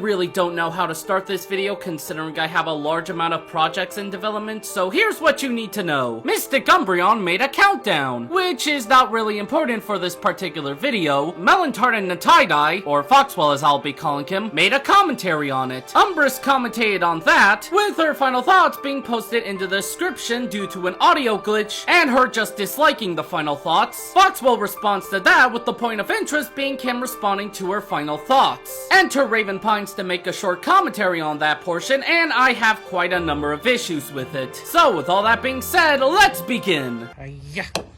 really don't know how to start this video considering I have a large amount of projects in development, so here's what you need to know. Mystic Umbreon made a countdown, which is not really important for this particular video. Melantart and Natidai, or Foxwell as I'll be calling him, made a commentary on it. Umbris commentated on that, with her final thoughts being posted in the description due to an audio glitch, and her just disliking the final thoughts. Foxwell responds to that with the point of interest being him responding to her final thoughts. Enter Raven Pines to make a short commentary on that portion, and I have quite a number of issues with it. So with all that being said, let's begin!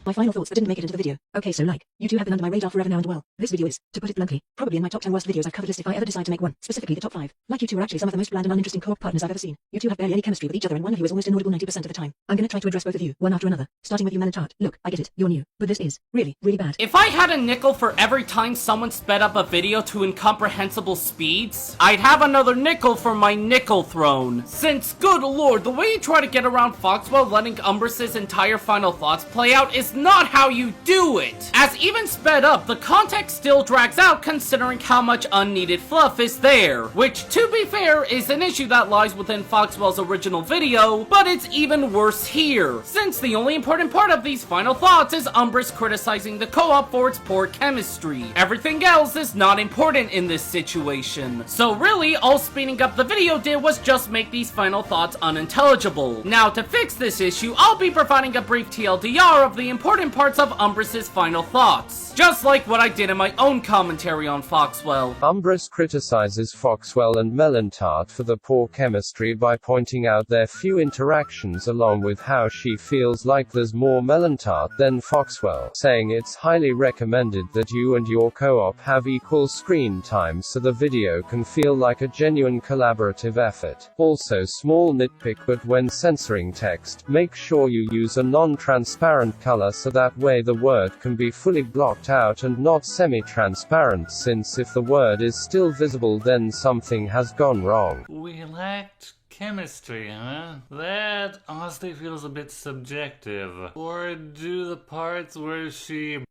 My final thoughts that didn't make it into the video. Okay, so you two have been under my radar forever now and well. This video is, to put it bluntly, probably in my top 10 worst videos I've covered list if I ever decide to make one. Specifically the top 5. You two are actually some of the most bland and uninteresting co-op partners I've ever seen. You two have barely any chemistry with each other and one of you is almost inaudible 90% of the time. I'm gonna try to address both of you, one after another. Starting with you, Melantart. Look, I get it, you're new. But this is, really, really bad. If I had a nickel for every time someone sped up a video to incomprehensible speeds, I'd have another nickel for my nickel throne. Since, good lord, the way you try to get around Foxwell letting Umbris's entire final thoughts play out is not how you do it. As even sped up, the context still drags out considering how much unneeded fluff is there, which, to be fair, is an issue that lies within Foxwell's original video, but it's even worse here, since the only important part of these final thoughts is Umbris criticizing the co-op for its poor chemistry. Everything else is not important in this situation. So really, all speeding up the video did was just make these final thoughts unintelligible. Now, to fix this issue, I'll be providing a brief TLDR of the important parts of Umbris's final thoughts, just like what I did in my own commentary on Foxwell. Umbris criticizes Foxwell and Melantart for the poor chemistry by pointing out their few interactions along with how she feels like there's more Melantart than Foxwell, saying it's highly recommended that you and your co-op have equal screen time so the video can feel like a genuine collaborative effort. Also, small nitpick, but when censoring text, make sure you use a non-transparent color so that way the word can be fully blocked out and not semi-transparent, since if the word is still visible then something has gone wrong. We lacked chemistry, huh? That honestly feels a bit subjective. Or do the parts where she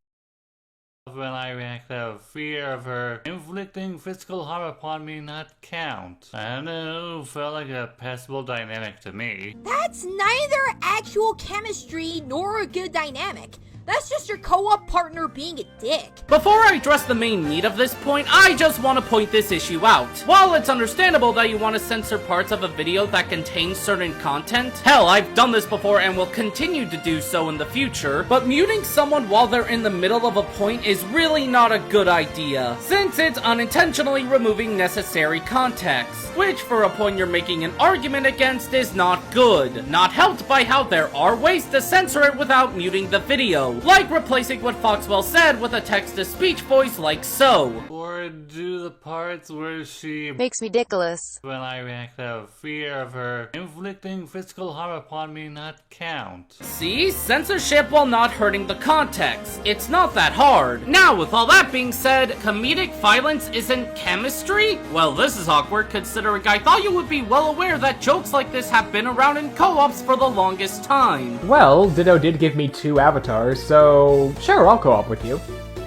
when I react out of fear of her inflicting physical harm upon me not count? I don't know, felt like a passable dynamic to me. That's neither actual chemistry nor a good dynamic. That's just your co-op partner being a dick. Before I address the main meat of this point, I just want to point this issue out. While it's understandable that you want to censor parts of a video that contains certain content, hell, I've done this before and will continue to do so in the future, but muting someone while they're in the middle of a point is really not a good idea, since it's unintentionally removing necessary context, which for a point you're making an argument against is not good, not helped by how there are ways to censor it without muting the video, like replacing what Foxwell said with a text-to-speech voice like so. Or do the parts where she makes me ridiculous when I react out of fear of her inflicting physical harm upon me not count? See? Censorship while not hurting the context. It's not that hard. Now, with all that being said, comedic violence isn't chemistry? Well, this is awkward considering I thought you would be well aware that jokes like this have been around in co-ops for the longest time. Well, Ditto did give me 2 avatars, so sure, I'll co-op with you.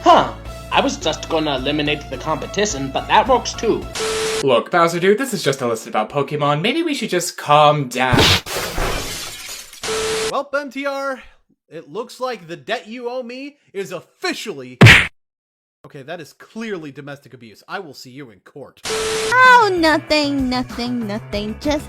Huh. I was just gonna eliminate the competition, but that works too. Look, Bowser dude, this is just a list about Pokemon. Maybe we should just calm down. Well, MTR, it looks like the debt you owe me is officially... Okay, that is clearly domestic abuse. I will see you in court. Oh, nothing. Just,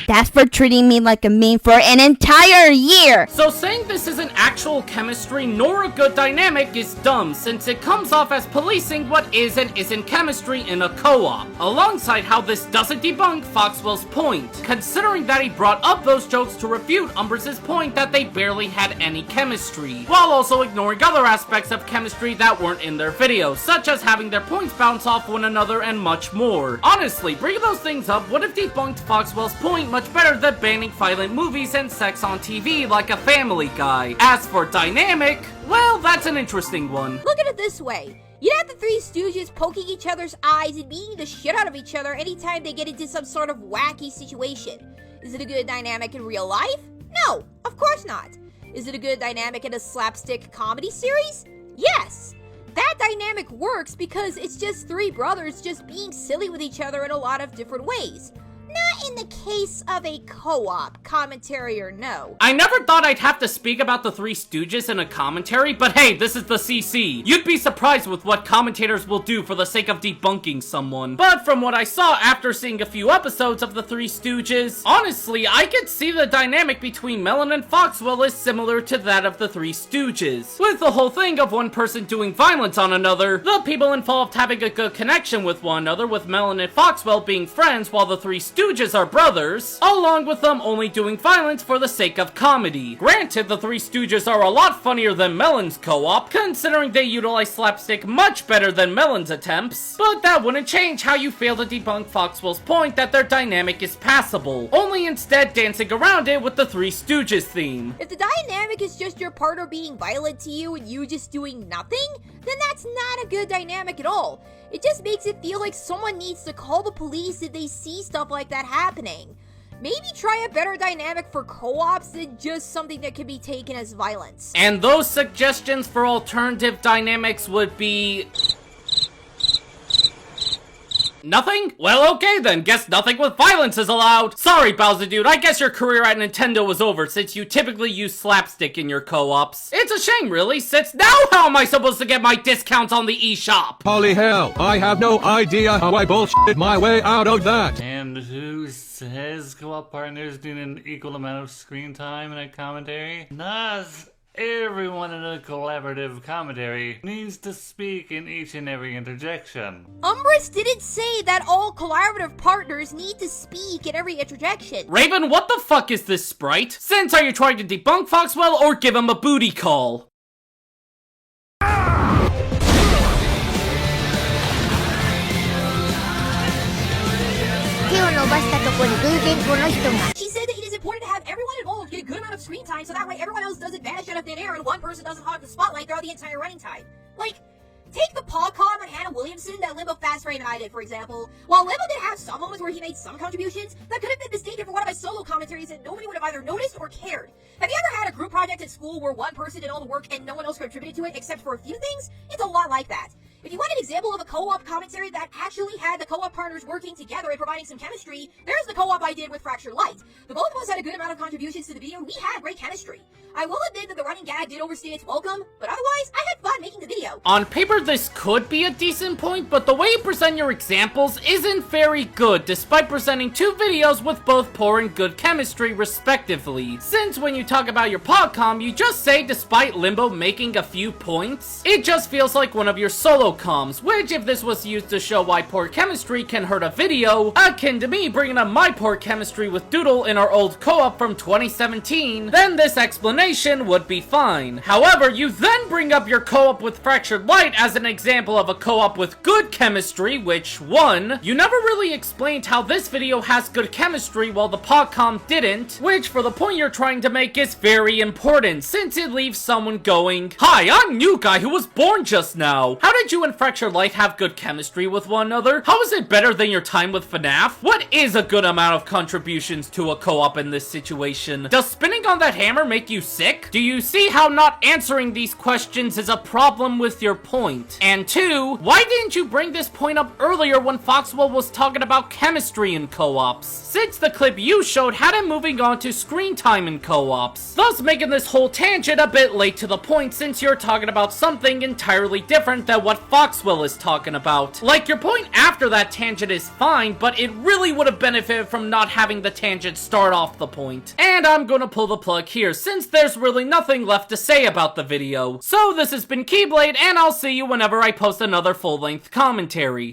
that's for treating me like a meme for an entire year! So saying this isn't actual chemistry nor a good dynamic is dumb, since it comes off as policing what is and isn't chemistry in a co-op, alongside how this doesn't debunk Foxwell's point, considering that he brought up those jokes to refute Umbris's point that they barely had any chemistry, while also ignoring other aspects of chemistry that weren't in their videos, such as having their points bounce off one another and much more. Honestly, bringing those things up would have debunked Foxwell's point much better than banning violent movies and sex on TV like a Family Guy. As for dynamic, well, that's an interesting one. Look at it this way. You'd have the Three Stooges poking each other's eyes and beating the shit out of each other anytime they get into some sort of wacky situation. Is it a good dynamic in real life? No, of course not. Is it a good dynamic in a slapstick comedy series? Yes. that dynamic works because it's just three brothers just being silly with each other in a lot of different ways. Not in the case of a co-op, commentary or no. I never thought I'd have to speak about the Three Stooges in a commentary, but hey, this is the CC. You'd be surprised with what commentators will do for the sake of debunking someone. But from what I saw after seeing a few episodes of the Three Stooges, honestly, I could see the dynamic between Melon and Foxwell is similar to that of the Three Stooges. With the whole thing of one person doing violence on another, the people involved having a good connection with one another, with Melon and Foxwell being friends while the Three Stooges are brothers, along with them only doing violence for the sake of comedy. Granted, the Three Stooges are a lot funnier than Melon's co-op, considering they utilize slapstick much better than Melon's attempts, but that wouldn't change how you fail to debunk Foxwell's point that their dynamic is passable, only instead dancing around it with the Three Stooges theme. If the dynamic is just your partner being violent to you and you just doing nothing, then that's not a good dynamic at all. It just makes it feel like someone needs to call the police if they see stuff like that happening. Maybe try a better dynamic for co-ops than just something that can be taken as violence. And those suggestions for alternative dynamics would be... nothing? Well, okay then, guess nothing with violence is allowed. Sorry, Bowser dude, I guess your career at Nintendo was over since you typically use slapstick in your co-ops. It's a shame, really, since now how am I supposed to get my discounts on the eShop? Holy hell, I have no idea how I bullshitted my way out of that. And who says co-op partners need an equal amount of screen time in a commentary? Nas. Everyone in a collaborative commentary needs to speak in each and every interjection. Umbris didn't say that all collaborative partners need to speak in every interjection. Raven, what the fuck is this sprite? Since are you trying to debunk Foxwell or give him a booty call? 手を伸ばしたところに偶然この人が。 She said that it is important to have everyone involved get a good amount of screen time so that way everyone else doesn't vanish out of thin air and one person doesn't hog the spotlight throughout the entire running time. Like, take the PawCon on Hannah Williamson that Limbo Fast Frame and I did, for example. While Limbo did have some moments where he made some contributions, that could have been mistaken for one of my solo commentaries and nobody would have either noticed or cared. Have you ever had a group project at school where one person did all the work and no one else contributed to it except for a few things? It's a lot like that. If you want an example of a co-op commentary that actually had the co-op partners working together and providing some chemistry, there's the co-op I did with Fractured Light. The both of us had a good amount of contributions to the video and we had great chemistry. I will admit that the running gag did overstay its welcome, but otherwise, I had fun making the video. On paper, this could be a decent point, but the way you present your examples isn't very good, despite presenting two videos with both poor and good chemistry, respectively. Since when you talk about your PodCom, you just say despite Limbo making a few points, it just feels like one of your solo comms, which if this was used to show why poor chemistry can hurt a video, akin to me bringing up my poor chemistry with Doodle in our old co-op from 2017, then this explanation would be fine. However, you then bring up your co-op with Fractured Light as an example of a co-op with good chemistry, which, one, you never really explained how this video has good chemistry while the PodCom didn't, which for the point you're trying to make is very important, since it leaves someone going, "Hi, I'm new guy who was born just now. How did you and Fractured Light have good chemistry with one another? How is it better than your time with FNAF? What is a good amount of contributions to a co-op in this situation? Does spinning on that hammer make you sick? Do you see how not answering these questions is a problem with your point? And two, why didn't you bring this point up earlier when Foxwell was talking about chemistry in co-ops? Since the clip you showed had him moving on to screen time in co-ops, thus making this whole tangent a bit late to the point since you're talking about something entirely different than what Foxwell is talking about. Like, your point after that tangent is fine, but it really would have benefited from not having the tangent start off the point. And I'm gonna pull the plug here since there's really nothing left to say about the video. So this has been Keyblade, and I'll see you whenever I post another full-length commentary.